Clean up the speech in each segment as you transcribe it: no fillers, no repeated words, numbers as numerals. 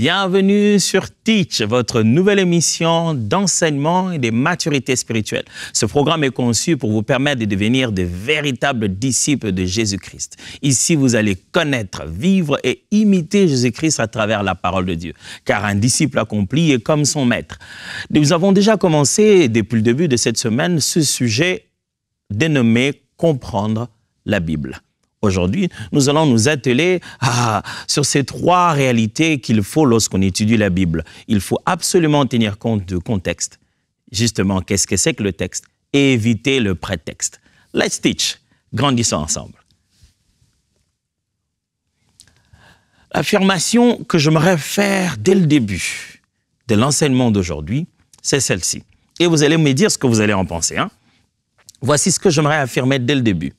Bienvenue sur Teach, votre nouvelle émission d'enseignement et de maturité spirituelle. Ce programme est conçu pour vous permettre de devenir de véritables disciples de Jésus-Christ. Ici, vous allez connaître, vivre et imiter Jésus-Christ à travers la parole de Dieu. Car un disciple accompli est comme son maître. Nous avons déjà commencé, depuis le début de cette semaine, ce sujet dénommé « Comprendre la Bible ». Aujourd'hui, nous allons nous atteler sur ces trois réalités qu'il faut lorsqu'on étudie la Bible. Il faut absolument tenir compte du contexte. Justement, qu'est-ce que c'est que le texte? Et éviter le prétexte. Let's teach. Grandissons ensemble. L'affirmation que j'aimerais faire dès le début de l'enseignement d'aujourd'hui, c'est celle-ci. Et vous allez me dire ce que vous allez en penser. Voici ce que j'aimerais affirmer dès le début.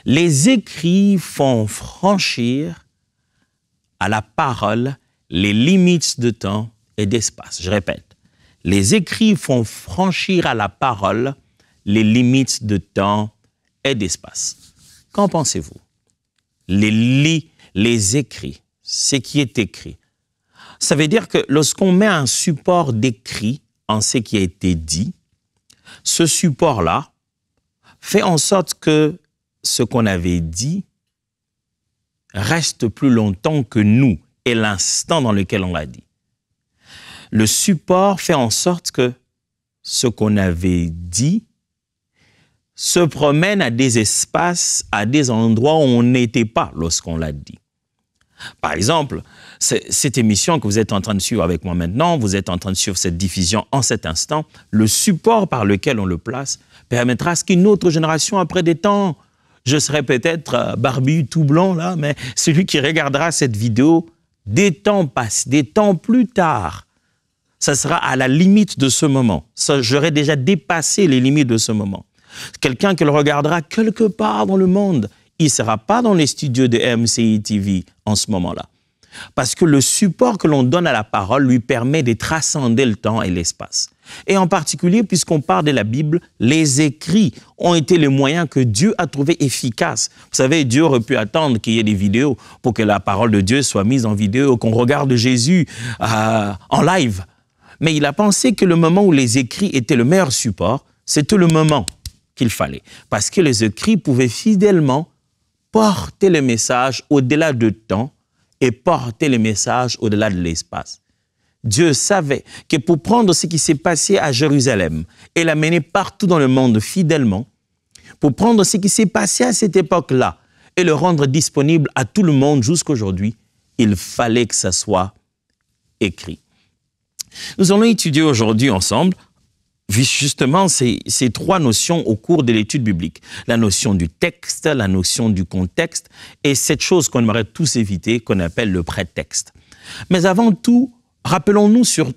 Les écrits font franchir à la parole les limites de temps et d'espace. Je répète, les écrits font franchir à la parole les limites de temps et d'espace. Qu'en pensez-vous? Les écrits, ce qui est écrit. Ça veut dire que lorsqu'on met un support d'écrit en ce qui a été dit, ce support-là fait en sorte que ce qu'on avait dit reste plus longtemps que nous et l'instant dans lequel on l'a dit. Le support fait en sorte que ce qu'on avait dit se promène à des espaces, à des endroits où on n'était pas lorsqu'on l'a dit. Par exemple, cette émission que vous êtes en train de suivre avec moi maintenant, vous êtes en train de suivre cette diffusion en cet instant, le support par lequel on le place permettra à ce qu'une autre génération, après des temps, je serai peut-être barbu, tout blanc, là, mais celui qui regardera cette vidéo, des temps passent, des temps plus tard, ça sera à la limite de ce moment. J'aurai déjà dépassé les limites de ce moment. Quelqu'un qui le regardera quelque part dans le monde, il ne sera pas dans les studios de MCI TV en ce moment-là. Parce que le support que l'on donne à la parole lui permet de transcender le temps et l'espace. Et en particulier, puisqu'on parle de la Bible, les écrits ont été les moyens que Dieu a trouvés efficaces. Vous savez, Dieu aurait pu attendre qu'il y ait des vidéos pour que la parole de Dieu soit mise en vidéo, qu'on regarde Jésus en live. Mais il a pensé que le moment où les écrits étaient le meilleur support, c'était le moment qu'il fallait. Parce que les écrits pouvaient fidèlement porter le message au-delà du temps et porter le message au-delà de l'espace. Dieu savait que pour prendre ce qui s'est passé à Jérusalem et l'amener partout dans le monde fidèlement, pour prendre ce qui s'est passé à cette époque-là et le rendre disponible à tout le monde jusqu'aujourd'hui, il fallait que ça soit écrit. Nous allons étudier aujourd'hui ensemble justement ces trois notions au cours de l'étude biblique. La notion du texte, la notion du contexte et cette chose qu'on aimerait tous éviter qu'on appelle le prétexte. Mais avant tout, rappelons-nous sur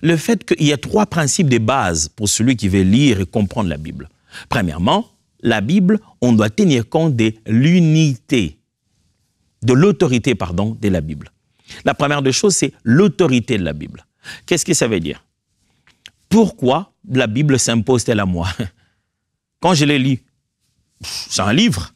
le fait qu'il y a trois principes de base pour celui qui veut lire et comprendre la Bible. Premièrement, la Bible, on doit tenir compte de l'unité, de l'autorité, de la Bible. La première des choses, c'est l'autorité de la Bible. Qu'est-ce que ça veut dire? Pourquoi la Bible s'impose-t-elle à moi? Quand je l'ai lu, c'est un livre.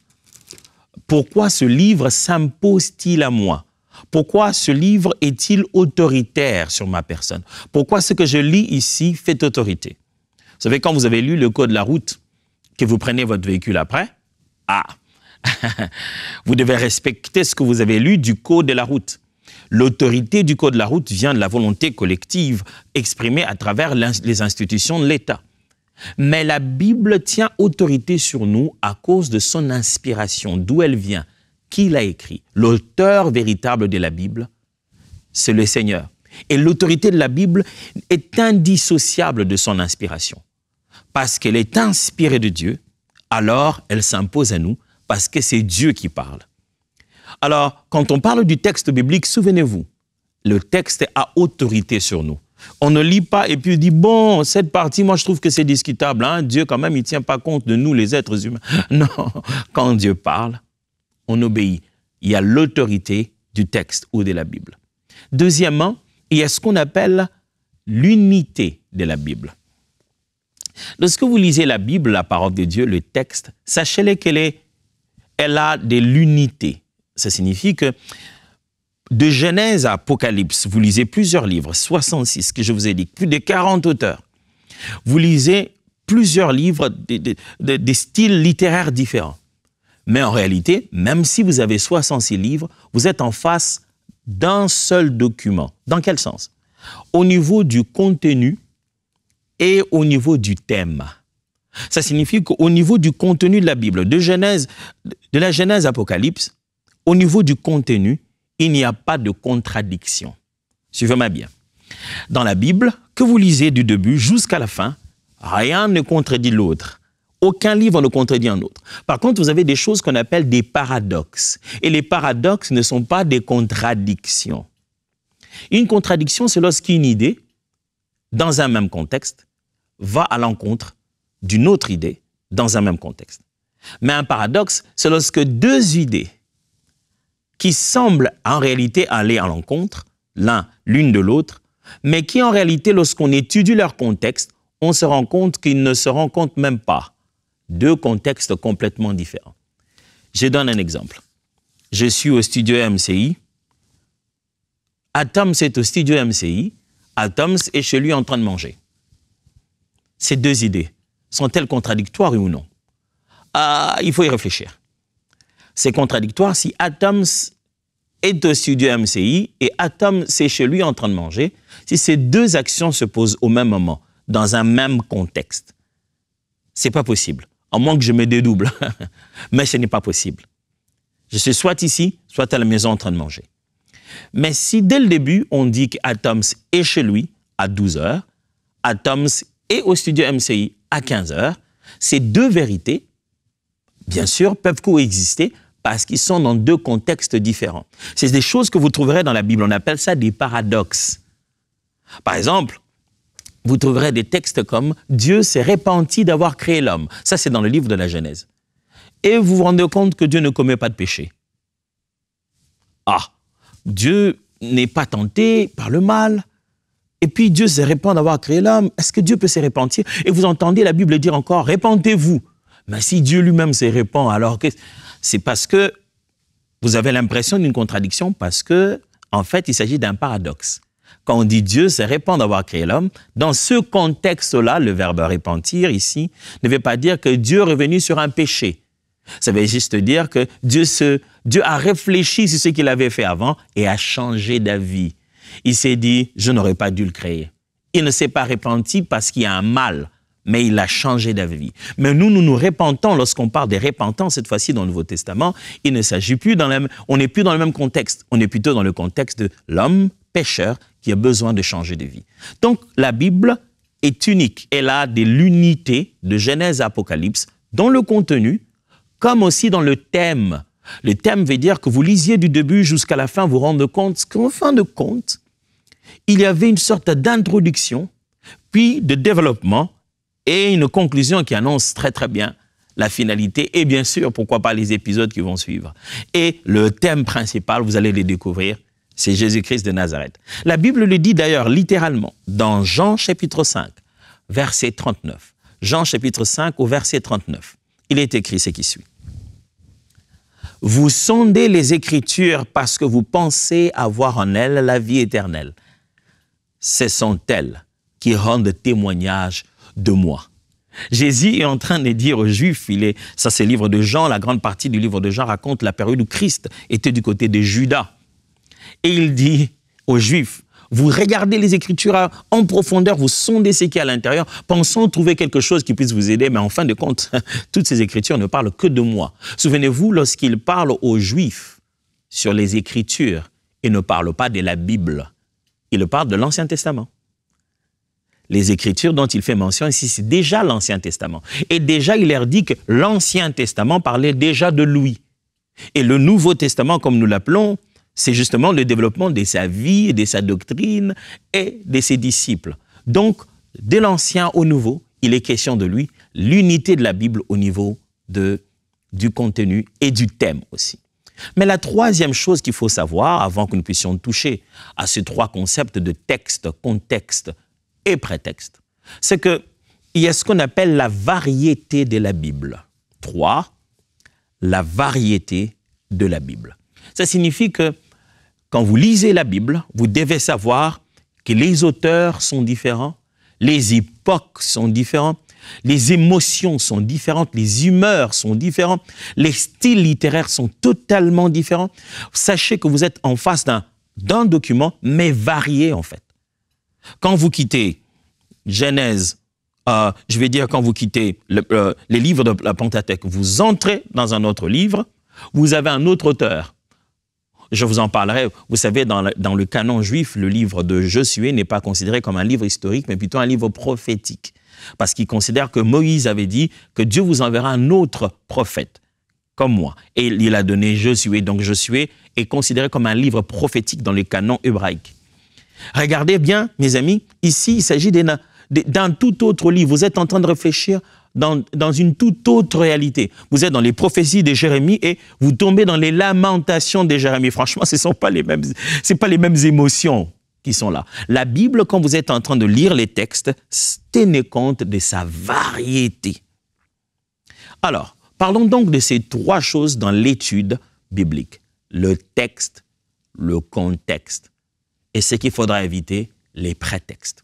Pourquoi ce livre s'impose-t-il à moi? Pourquoi ce livre est-il autoritaire sur ma personne? Pourquoi ce que je lis ici fait autorité? Vous savez, quand vous avez lu le code de la route, que vous prenez votre véhicule après, vous devez respecter ce que vous avez lu du code de la route. L'autorité du code de la route vient de la volonté collective exprimée à travers les institutions de l'État. Mais la Bible tient autorité sur nous à cause de son inspiration, d'où elle vient. Qui l'a écrit? L'auteur véritable de la Bible, c'est le Seigneur. Et l'autorité de la Bible est indissociable de son inspiration. Parce qu'elle est inspirée de Dieu, alors elle s'impose à nous, parce que c'est Dieu qui parle. Alors, quand on parle du texte biblique, souvenez-vous, le texte a autorité sur nous. On ne lit pas et puis on dit, bon, cette partie, moi je trouve que c'est discutable. Dieu quand même, il ne tient pas compte de nous, les êtres humains. Non, quand Dieu parle, on obéit. Il y a l'autorité du texte ou de la Bible. Deuxièmement, il y a ce qu'on appelle l'unité de la Bible. Lorsque vous lisez la Bible, la parole de Dieu, le texte, sachez-le qu'elle a de l'unité. Ça signifie que de Genèse à Apocalypse, vous lisez plusieurs livres, 66 que je vous ai dit, plus de 40 auteurs. Vous lisez plusieurs livres des styles littéraires différents. Mais en réalité, même si vous avez 66 livres, vous êtes en face d'un seul document. Dans quel sens? Au niveau du contenu et au niveau du thème. Ça signifie qu'au niveau du contenu de la Bible, de la Genèse à Apocalypse, au niveau du contenu, il n'y a pas de contradiction. Suivez-moi bien. Dans la Bible, que vous lisez du début jusqu'à la fin, rien ne contredit l'autre. Aucun livre ne contredit un autre. Par contre, vous avez des choses qu'on appelle des paradoxes. Et les paradoxes ne sont pas des contradictions. Une contradiction, c'est lorsqu'une idée, dans un même contexte, va à l'encontre d'une autre idée dans un même contexte. Mais un paradoxe, c'est lorsque deux idées qui semblent en réalité aller à l'encontre, l'une de l'autre, mais qui en réalité, lorsqu'on étudie leur contexte, on se rend compte qu'ils ne se rencontrent même pas. Deux contextes complètement différents. Je donne un exemple. Je suis au studio MCI. Atoms est au studio MCI. Atoms est chez lui en train de manger. Ces deux idées sont-elles contradictoires ou non? Il faut y réfléchir. C'est contradictoire si Atoms est au studio MCI et Atoms est chez lui en train de manger, si ces deux actions se posent au même moment, dans un même contexte. C'est pas possible. À moins que je me dédouble. Mais ce n'est pas possible. Je suis soit ici, soit à la maison en train de manger. Mais si dès le début, on dit qu'Atoms est chez lui à 12 heures, Atoms est au studio MCI à 15 heures, ces deux vérités, bien sûr, peuvent coexister parce qu'ils sont dans deux contextes différents. C'est des choses que vous trouverez dans la Bible. On appelle ça des paradoxes. Par exemple, vous trouverez des textes comme « Dieu s'est repenti d'avoir créé l'homme ». Ça, c'est dans le livre de la Genèse. Et vous vous rendez compte que Dieu ne commet pas de péché. Dieu n'est pas tenté par le mal. Et puis Dieu s'est repenti d'avoir créé l'homme. Est-ce que Dieu peut se repentir? Et vous entendez la Bible dire encore « Repentez-vous ». Mais si Dieu lui-même se repent, alors que c'est parce que vous avez l'impression d'une contradiction, parce que, en fait, il s'agit d'un paradoxe. Quand on dit Dieu se repent d'avoir créé l'homme, dans ce contexte-là, le verbe repentir ici ne veut pas dire que Dieu est revenu sur un péché. Ça veut juste dire que Dieu a réfléchi sur ce qu'il avait fait avant et a changé d'avis. Il s'est dit, je n'aurais pas dû le créer. Il ne s'est pas repenti parce qu'il y a un mal, mais il a changé d'avis. Mais nous nous repentons lorsqu'on parle de repentance, cette fois-ci dans le Nouveau Testament, il ne s'agit plus on n'est plus dans le même contexte. On est plutôt dans le contexte de l'homme pécheur qui a besoin de changer de vie. Donc, la Bible est unique. Elle a de l'unité de Genèse à Apocalypse dans le contenu, comme aussi dans le thème. Le thème veut dire que vous lisiez du début jusqu'à la fin, vous rendez compte qu'en fin de compte, il y avait une sorte d'introduction, puis de développement et une conclusion qui annonce très très bien la finalité et bien sûr, pourquoi pas les épisodes qui vont suivre. Et le thème principal, vous allez le découvrir, c'est Jésus-Christ de Nazareth. La Bible le dit d'ailleurs littéralement dans Jean chapitre 5, verset 39. Jean chapitre 5 au verset 39. Il est écrit ce qui suit. Vous sondez les Écritures parce que vous pensez avoir en elles la vie éternelle. Ce sont elles qui rendent témoignage de moi. Jésus est en train de dire aux Juifs, ça c'est le livre de Jean, la grande partie du livre de Jean raconte la période où Christ était du côté de Juda. Et il dit aux Juifs, vous regardez les Écritures en profondeur, vous sondez ce qu'il y a à l'intérieur, pensant trouver quelque chose qui puisse vous aider, mais en fin de compte, toutes ces Écritures ne parlent que de moi. Souvenez-vous, lorsqu'il parle aux Juifs sur les Écritures, il ne parle pas de la Bible, il parle de l'Ancien Testament. Les Écritures dont il fait mention ici, c'est déjà l'Ancien Testament. Et déjà, il leur dit que l'Ancien Testament parlait déjà de lui. Et le Nouveau Testament, comme nous l'appelons, c'est justement le développement de sa vie, de sa doctrine et de ses disciples. Donc, de l'Ancien au Nouveau, il est question de lui, l'unité de la Bible au niveau du contenu et du thème aussi. Mais la troisième chose qu'il faut savoir, avant que nous puissions toucher à ces trois concepts de texte, contexte et prétexte, c'est qu'il y a ce qu'on appelle la variété de la Bible. 3. La variété de la Bible. Ça signifie que quand vous lisez la Bible, vous devez savoir que les auteurs sont différents, les époques sont différentes, les émotions sont différentes, les humeurs sont différentes, les styles littéraires sont totalement différents. Sachez que vous êtes en face d'un document, mais varié en fait. Quand vous quittez Genèse, je vais dire quand vous quittez les livres de la Pentateuque, vous entrez dans un autre livre, vous avez un autre auteur. Je vous en parlerai. Vous savez, dans le canon juif, le livre de Josué n'est pas considéré comme un livre historique, mais plutôt un livre prophétique. Parce qu'il considère que Moïse avait dit que Dieu vous enverra un autre prophète, comme moi. Et il a donné Josué. Donc Josué est considéré comme un livre prophétique dans le canon hébraïque. Regardez bien, mes amis, ici, il s'agit d'un tout autre livre. Vous êtes en train de réfléchir dans une toute autre réalité. Vous êtes dans les prophéties de Jérémie et vous tombez dans les lamentations de Jérémie. Franchement, ce ne sont pas les mêmes émotions qui sont là. La Bible, quand vous êtes en train de lire les textes, tenez compte de sa variété. Alors, parlons donc de ces trois choses dans l'étude biblique. Le texte, le contexte et ce qu'il faudra éviter, les prétextes.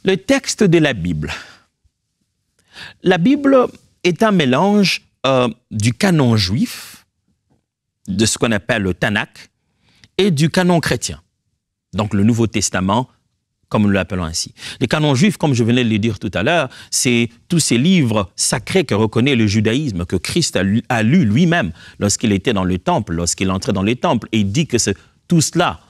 Le texte de la Bible. La Bible est un mélange du canon juif, de ce qu'on appelle le Tanakh, et du canon chrétien. Donc le Nouveau Testament, comme nous l'appelons ainsi. Le canon juif, comme je venais de le dire tout à l'heure, c'est tous ces livres sacrés que reconnaît le judaïsme, que Christ a lu lui-même lorsqu'il était dans le temple, lorsqu'il entrait dans le temple. Et il dit que c'est tout cela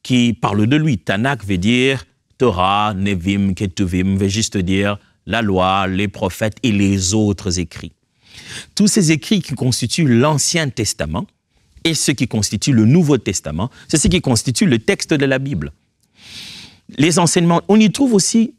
qui parle de lui. Tanakh veut dire Torah, Nevim, Ketuvim, veut juste dire la loi, les prophètes et les autres écrits. Tous ces écrits qui constituent l'Ancien Testament et ce qui constitue le Nouveau Testament, c'est ce qui constitue le texte de la Bible. Les enseignements, on y trouve aussi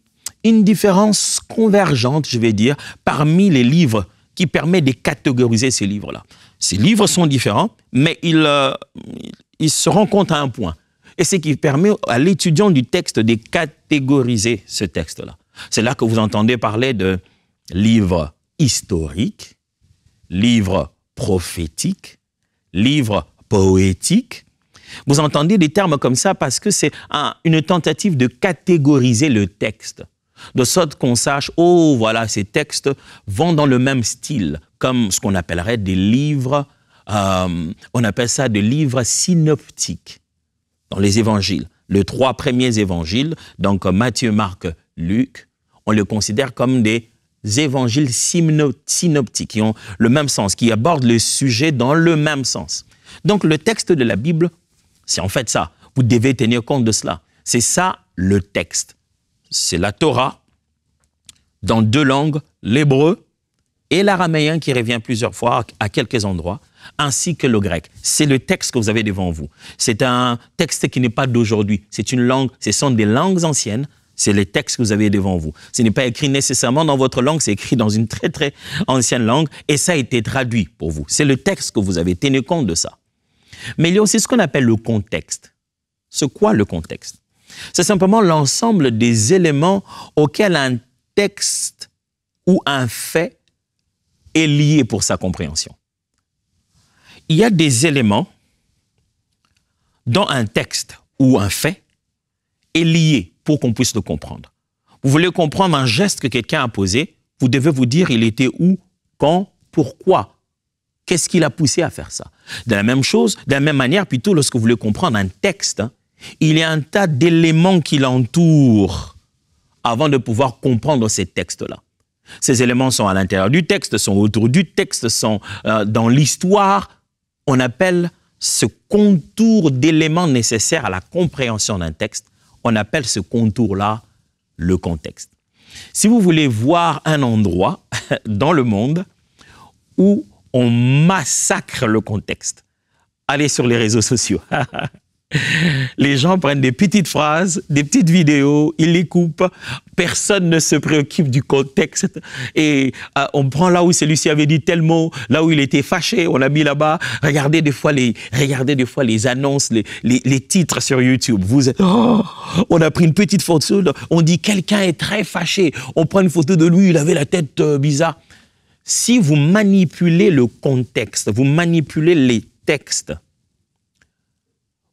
une différence convergente, je vais dire, parmi les livres qui permet de catégoriser ces livres-là. Ces livres sont différents, mais ils se rencontrent à un point. Et ce qui permet à l'étudiant du texte de catégoriser ce texte-là. C'est là que vous entendez parler de livres historiques, livres prophétiques, livres poétiques. Vous entendez des termes comme ça parce que c'est une tentative de catégoriser le texte, de sorte qu'on sache, oh voilà, ces textes vont dans le même style, comme ce qu'on appellerait des livres, on appelle ça des livres synoptiques. Dans les évangiles, les trois premiers évangiles, donc Matthieu, Marc, Luc, on les considère comme des évangiles synoptiques, qui ont le même sens, qui abordent le sujet dans le même sens. Donc le texte de la Bible, c'est en fait ça. Vous devez tenir compte de cela. C'est ça le texte. C'est la Torah, dans deux langues, l'hébreu et l'araméen qui revient plusieurs fois à quelques endroits, ainsi que le grec. C'est le texte que vous avez devant vous. C'est un texte qui n'est pas d'aujourd'hui. C'est une langue, ce sont des langues anciennes. C'est les textes que vous avez devant vous. Ce n'est pas écrit nécessairement dans votre langue, c'est écrit dans une très très ancienne langue et ça a été traduit pour vous. C'est le texte que vous avez, tenez compte de ça. Mais il y a aussi ce qu'on appelle le contexte. C'est quoi le contexte? C'est simplement l'ensemble des éléments auxquels un texte ou un fait est lié pour sa compréhension. Il y a des éléments dont un texte ou un fait est lié pour qu'on puisse le comprendre. Vous voulez comprendre un geste que quelqu'un a posé, vous devez vous dire il était où, quand, pourquoi. Qu'est-ce qui l'a poussé à faire ça? De la même chose, de la même manière, plutôt lorsque vous voulez comprendre un texte, il y a un tas d'éléments qui l'entourent avant de pouvoir comprendre ces textes-là. Ces éléments sont à l'intérieur du texte, sont autour du texte, sont dans l'histoire. On appelle ce contour d'éléments nécessaires à la compréhension d'un texte, on appelle ce contour-là le contexte. Si vous voulez voir un endroit dans le monde où on massacre le contexte, allez sur les réseaux sociaux. Les gens prennent des petites phrases, des petites vidéos, ils les coupent, personne ne se préoccupe du contexte et on prend là où celui-ci avait dit tel mot, là où il était fâché, on l'a mis là-bas. Regardez des fois les annonces, les titres sur YouTube. On a pris une petite photo, on dit quelqu'un est très fâché, on prend une photo de lui, il avait la tête bizarre. Si vous manipulez le contexte, vous manipulez les textes,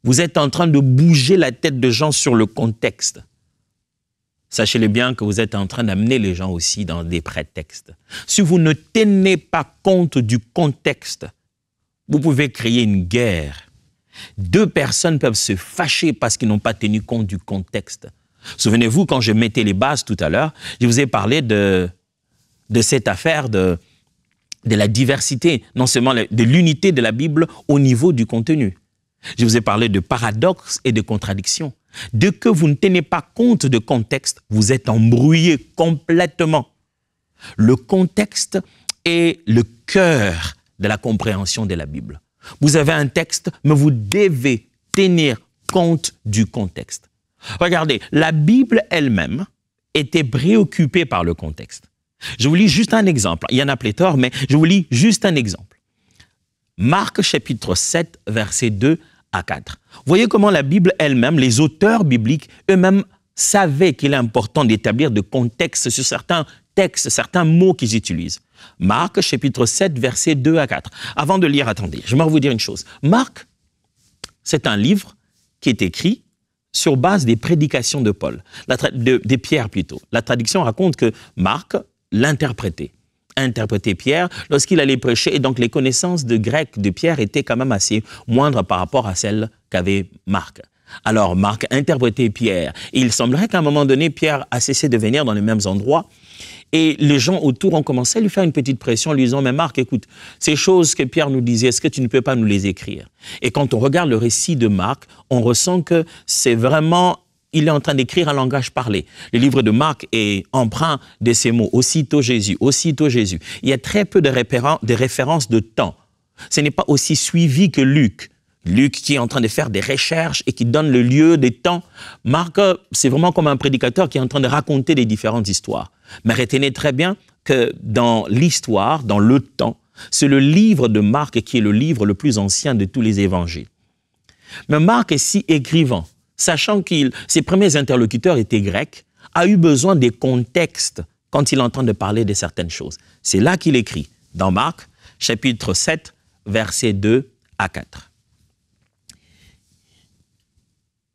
Vous êtes en train de bouger la tête de gens sur le contexte. Sachez-le bien que vous êtes en train d'amener les gens aussi dans des prétextes. Si vous ne tenez pas compte du contexte, vous pouvez créer une guerre. Deux personnes peuvent se fâcher parce qu'ils n'ont pas tenu compte du contexte. Souvenez-vous, quand je mettais les bases tout à l'heure, je vous ai parlé de cette affaire de la diversité, non seulement de l'unité de la Bible au niveau du contenu. Je vous ai parlé de paradoxes et de contradictions. Dès que vous ne tenez pas compte de contexte, vous êtes embrouillé complètement. Le contexte est le cœur de la compréhension de la Bible. Vous avez un texte, mais vous devez tenir compte du contexte. Regardez, la Bible elle-même était préoccupée par le contexte. Je vous lis juste un exemple. Il y en a pléthore, mais je vous lis juste un exemple. Marc chapitre 7, versets 2 à 4. Voyez comment la Bible elle-même, les auteurs bibliques eux-mêmes savaient qu'il est important d'établir de contexte sur certains textes, certains mots qu'ils utilisent. Marc chapitre 7, versets 2 à 4. Avant de lire, attendez, j'aimerais vous dire une chose. Marc, c'est un livre qui est écrit sur base des prédications de Paul, de Pierre plutôt. La traduction raconte que Marc l'interprétait Pierre lorsqu'il allait prêcher, et donc les connaissances de grec de Pierre étaient quand même assez moindres par rapport à celles qu'avait Marc. Alors Marc interprétait Pierre, et il semblerait qu'à un moment donné, Pierre a cessé de venir dans les mêmes endroits, et les gens autour ont commencé à lui faire une petite pression, lui disant « Mais Marc, écoute, ces choses que Pierre nous disait, est-ce que tu ne peux pas nous les écrire ?» Et quand on regarde le récit de Marc, on ressent que c'est vraiment... Il est en train d'écrire un langage parlé. Le livre de Marc est empreint de ces mots. Aussitôt Jésus, aussitôt Jésus. Il y a très peu de références de temps. Ce n'est pas aussi suivi que Luc. Luc qui est en train de faire des recherches et qui donne le lieu, des temps. Marc, c'est vraiment comme un prédicateur qui est en train de raconter des différentes histoires. Mais retenez très bien que dans l'histoire, dans le temps, c'est le livre de Marc qui est le livre le plus ancien de tous les évangiles. Mais Marc est si écrivant, sachant que ses premiers interlocuteurs étaient grecs, a eu besoin des contextes quand il est en train de parler de certaines choses. C'est là qu'il écrit, dans Marc, chapitre 7, versets 2 à 4.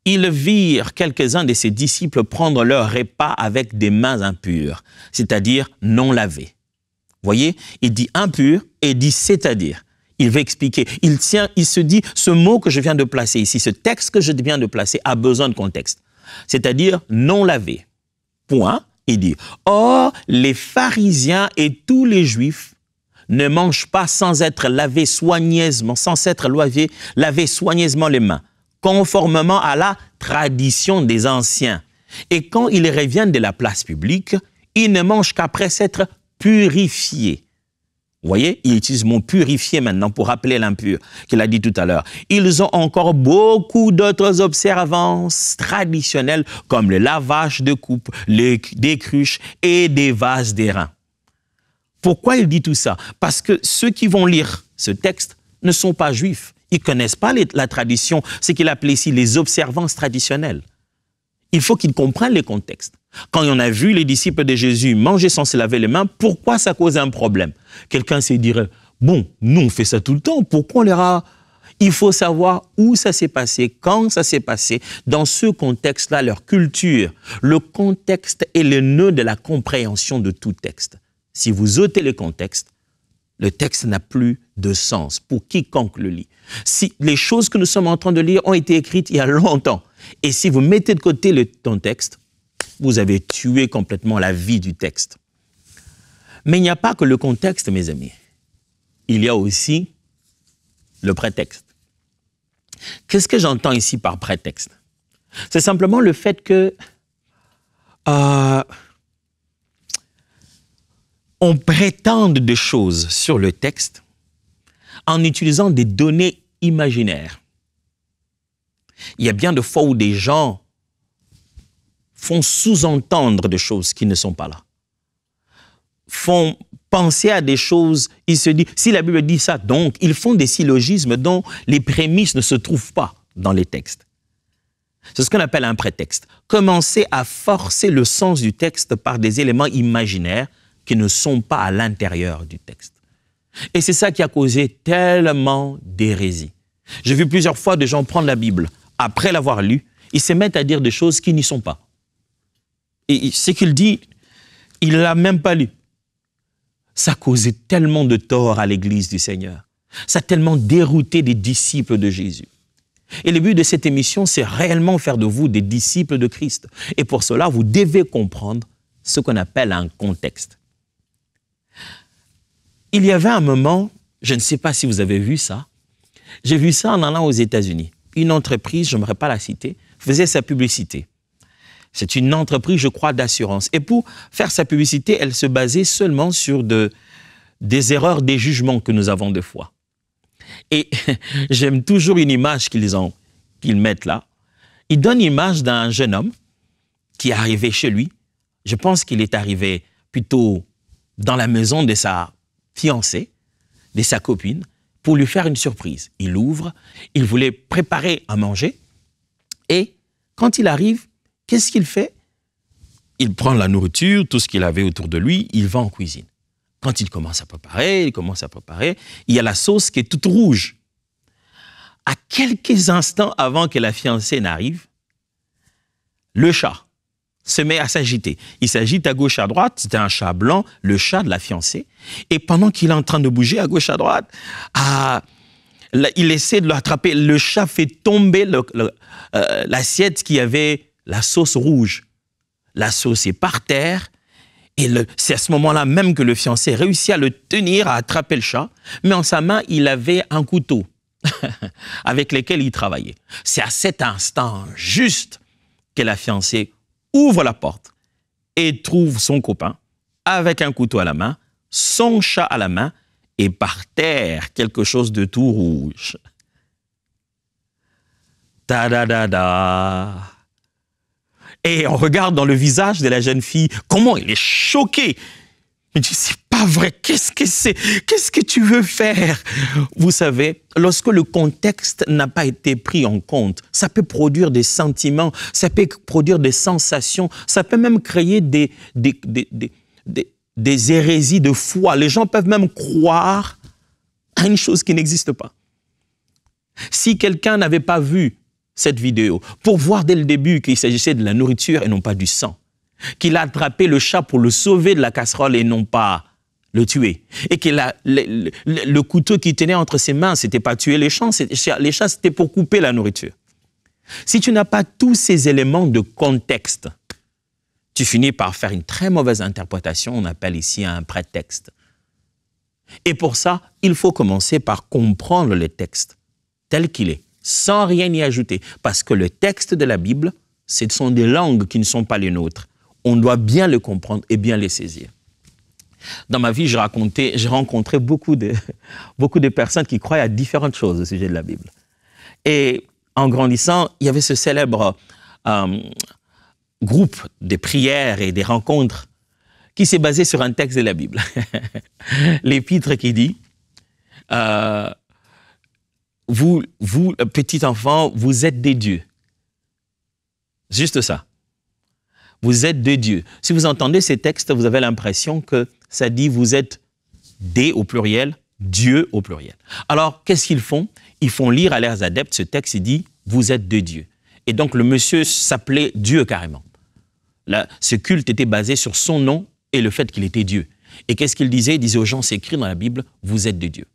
Ils virent quelques-uns de ses disciples prendre leur repas avec des mains impures, c'est-à-dire non lavées. Voyez, il dit impur et dit c'est-à-dire. Il veut expliquer. Il se dit, ce mot que je viens de placer ici, ce texte que je viens de placer a besoin de contexte. C'est-à-dire non lavé. Point. Il dit, or, les pharisiens et tous les juifs ne mangent pas sans être lavés soigneusement, lavés soigneusement les mains, conformément à la tradition des anciens. Et quand ils reviennent de la place publique, ils ne mangent qu'après s'être purifiés. Vous voyez, il utilise mon purifié maintenant pour rappeler l'impur qu'il a dit tout à l'heure. Ils ont encore beaucoup d'autres observances traditionnelles comme le lavage de coupes, des cruches et des vases d'airain. Pourquoi il dit tout ça? Parce que ceux qui vont lire ce texte ne sont pas juifs. Ils ne connaissent pas la tradition, ce qu'il appelait ici les observances traditionnelles. Il faut qu'ils comprennent les contextes. Quand on a vu les disciples de Jésus manger sans se laver les mains, pourquoi ça cause un problème? Quelqu'un se dirait, bon, nous on fait ça tout le temps, pourquoi on leur a... Il faut savoir où ça s'est passé, quand ça s'est passé, dans ce contexte-là, leur culture. Le contexte est le nœud de la compréhension de tout texte. Si vous ôtez le contexte, le texte n'a plus de sens pour quiconque le lit. Si les choses que nous sommes en train de lire ont été écrites il y a longtemps, et si vous mettez de côté le contexte, vous avez tué complètement la vie du texte. Mais il n'y a pas que le contexte, mes amis. Il y a aussi le prétexte. Qu'est-ce que j'entends ici par prétexte? C'est simplement le fait que on prétende des choses sur le texte en utilisant des données imaginaires. Il y a bien de fois où des gens font sous-entendre des choses qui ne sont pas là. Font penser à des choses, ils se disent, si la Bible dit ça, donc, ils font des syllogismes dont les prémices ne se trouvent pas dans les textes. C'est ce qu'on appelle un prétexte. Commencer à forcer le sens du texte par des éléments imaginaires qui ne sont pas à l'intérieur du texte. Et c'est ça qui a causé tellement d'hérésie. J'ai vu plusieurs fois des gens prendre la Bible, après l'avoir lue, ils se mettent à dire des choses qui n'y sont pas. Et ce qu'il dit, il ne l'a même pas lu. Ça a causé tellement de tort à l'Église du Seigneur. Ça a tellement dérouté des disciples de Jésus. Et le but de cette émission, c'est réellement faire de vous des disciples de Christ. Et pour cela, vous devez comprendre ce qu'on appelle un contexte. Il y avait un moment, je ne sais pas si vous avez vu ça, j'ai vu ça en allant aux États-Unis. Une entreprise, je n'aimerais pas la citer, faisait sa publicité. C'est une entreprise, je crois, d'assurance. Et pour faire sa publicité, elle se basait seulement sur des erreurs, des jugements que nous avons des fois. Et j'aime toujours une image qu'ils mettent là. Ils donnent l'image d'un jeune homme qui est arrivé chez lui. Je pense qu'il est arrivé plutôt dans la maison de sa fiancée, de sa copine, pour lui faire une surprise. Il ouvre, il voulait préparer à manger. Et quand il arrive, qu'est-ce qu'il fait? Il prend la nourriture, tout ce qu'il avait autour de lui, il va en cuisine. Quand il commence à préparer, il y a la sauce qui est toute rouge. À quelques instants avant que la fiancée n'arrive, le chat se met à s'agiter. Il s'agite à gauche, à droite, c'était un chat blanc, le chat de la fiancée. Et pendant qu'il est en train de bouger à gauche, à droite, il essaie de l'attraper. Le chat fait tomber l'assiette qui avait la sauce rouge. La sauce est par terre. Et c'est à ce moment-là même que le fiancé réussit à le tenir, à attraper le chat. Mais en sa main, il avait un couteau avec lequel il travaillait. C'est à cet instant juste que la fiancée ouvre la porte et trouve son copain avec un couteau à la main, son chat à la main et par terre quelque chose de tout rouge. Ta-da-da-da. Et on regarde dans le visage de la jeune fille, comment elle est choquée. Elle dit, c'est pas vrai, qu'est-ce que c'est? Qu'est-ce que tu veux faire? Vous savez, lorsque le contexte n'a pas été pris en compte, ça peut produire des sentiments, ça peut produire des sensations, ça peut même créer des hérésies de foi. Les gens peuvent même croire à une chose qui n'existe pas. Si quelqu'un n'avait pas vu cette vidéo, pour voir dès le début qu'il s'agissait de la nourriture et non pas du sang, qu'il a attrapé le chat pour le sauver de la casserole et non pas le tuer, et que le couteau qu'il tenait entre ses mains, c'était pas tuer les chats, c'était pour couper la nourriture. Si tu n'as pas tous ces éléments de contexte, tu finis par faire une très mauvaise interprétation, on appelle ici un prétexte. Et pour ça, il faut commencer par comprendre le texte tel qu'il est, sans rien y ajouter. Parce que le texte de la Bible, ce sont des langues qui ne sont pas les nôtres. On doit bien le comprendre et bien les saisir. Dans ma vie, j'ai rencontré beaucoup de personnes qui croient à différentes choses au sujet de la Bible. Et en grandissant, il y avait ce célèbre groupe de prières et des rencontres qui s'est basé sur un texte de la Bible. L'épître qui dit vous, petit enfant, vous êtes des dieux. Juste ça. Vous êtes des dieux. Si vous entendez ces textes, vous avez l'impression que ça dit vous êtes des au pluriel, Dieu au pluriel. Alors, qu'est-ce qu'ils font? Ils font lire à leurs adeptes ce texte, il dit vous êtes des dieux. Et donc, le monsieur s'appelait Dieu carrément. Là, ce culte était basé sur son nom et le fait qu'il était Dieu. Et qu'est-ce qu'il disait? Il disait aux gens, c'est écrit dans la Bible, vous êtes des dieux.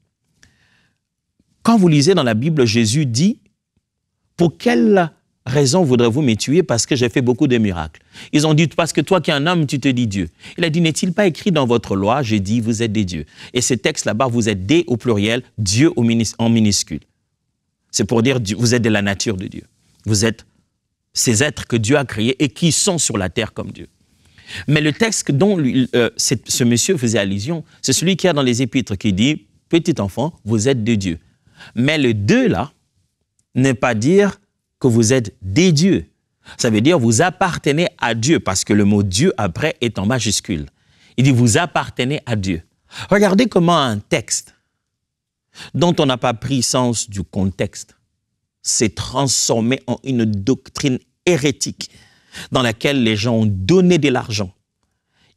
Quand vous lisez dans la Bible, Jésus dit, pour quelle raison voudrez-vous me tuer? Parce que j'ai fait beaucoup de miracles. Ils ont dit, parce que toi qui es un homme, tu te dis Dieu. Il a dit, n'est-il pas écrit dans votre loi? J'ai dit, vous êtes des dieux. Et ce texte là-bas, vous êtes des au pluriel, Dieu en minuscule. C'est pour dire, vous êtes de la nature de Dieu. Vous êtes ces êtres que Dieu a créés et qui sont sur la terre comme Dieu. Mais le texte dont ce monsieur faisait allusion, c'est celui qui est dans les Épîtres qui dit, petit enfant, vous êtes des dieux. Mais le deux là, n'est pas dire que vous êtes des dieux. Ça veut dire vous appartenez à Dieu, parce que le mot Dieu après est en majuscule. Il dit vous appartenez à Dieu. Regardez comment un texte dont on n'a pas pris sens du contexte s'est transformé en une doctrine hérétique dans laquelle les gens ont donné de l'argent.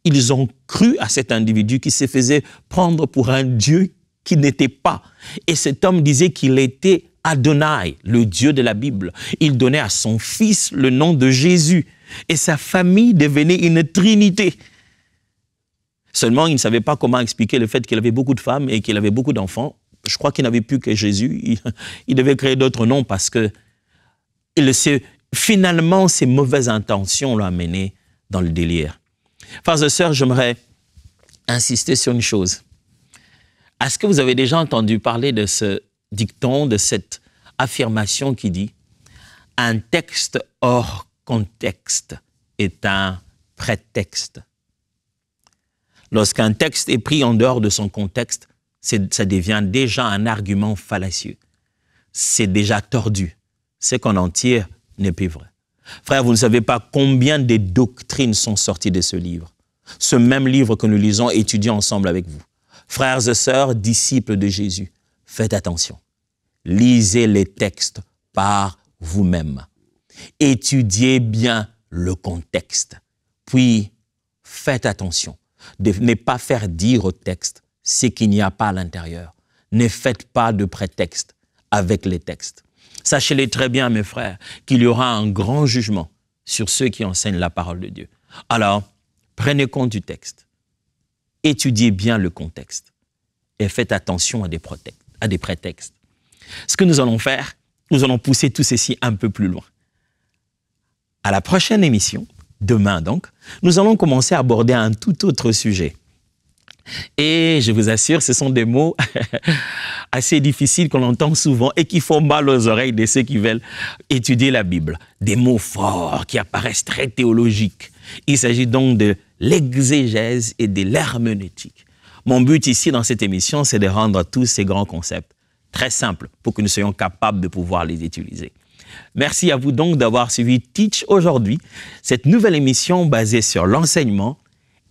Ils ont cru à cet individu qui se faisait prendre pour un Dieu qui n'était pas. Et cet homme disait qu'il était Adonai, le Dieu de la Bible. Il donnait à son fils le nom de Jésus. Et sa famille devenait une trinité. Seulement, il ne savait pas comment expliquer le fait qu'il avait beaucoup de femmes et qu'il avait beaucoup d'enfants. Je crois qu'il n'avait plus que Jésus. Il devait créer d'autres noms parce que finalement, ses mauvaises intentions l'ont amené dans le délire. Frères et sœurs, j'aimerais insister sur une chose. Est-ce que vous avez déjà entendu parler de ce dicton, de cette affirmation qui dit « Un texte hors contexte est un prétexte ». Lorsqu'un texte est pris en dehors de son contexte, ça devient déjà un argument fallacieux. C'est déjà tordu. Ce qu'on en tire n'est plus vrai. Frère, vous ne savez pas combien de doctrines sont sorties de ce livre. Ce même livre que nous lisons, étudions ensemble avec vous. Frères et sœurs, disciples de Jésus, faites attention. Lisez les textes par vous-même. Étudiez bien le contexte. Puis, faites attention de ne pas faire dire au texte ce qu'il n'y a pas à l'intérieur. Ne faites pas de prétexte avec les textes. Sachez-le très bien, mes frères, qu'il y aura un grand jugement sur ceux qui enseignent la parole de Dieu. Alors, prenez compte du texte. Étudiez bien le contexte et faites attention à des prétextes. Ce que nous allons faire, nous allons pousser tout ceci un peu plus loin. À la prochaine émission, demain donc, nous allons commencer à aborder un tout autre sujet. Et je vous assure, ce sont des mots assez difficiles qu'on entend souvent et qui font mal aux oreilles de ceux qui veulent étudier la Bible. Des mots forts qui apparaissent très théologiques. Il s'agit donc de l'exégèse et de l'herméneutique. Mon but ici dans cette émission, c'est de rendre tous ces grands concepts très simples pour que nous soyons capables de pouvoir les utiliser. Merci à vous donc d'avoir suivi Teach aujourd'hui, cette nouvelle émission basée sur l'enseignement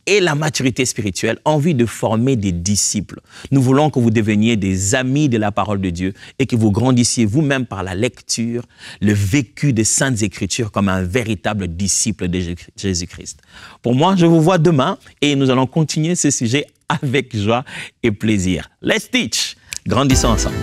et la maturité spirituelle en vue de former des disciples. Nous voulons que vous deveniez des amis de la parole de Dieu et que vous grandissiez vous-même par la lecture, le vécu des Saintes Écritures comme un véritable disciple de Jésus-Christ. Pour moi, je vous vois demain et nous allons continuer ce sujet avec joie et plaisir. Let's teach! Grandissons ensemble.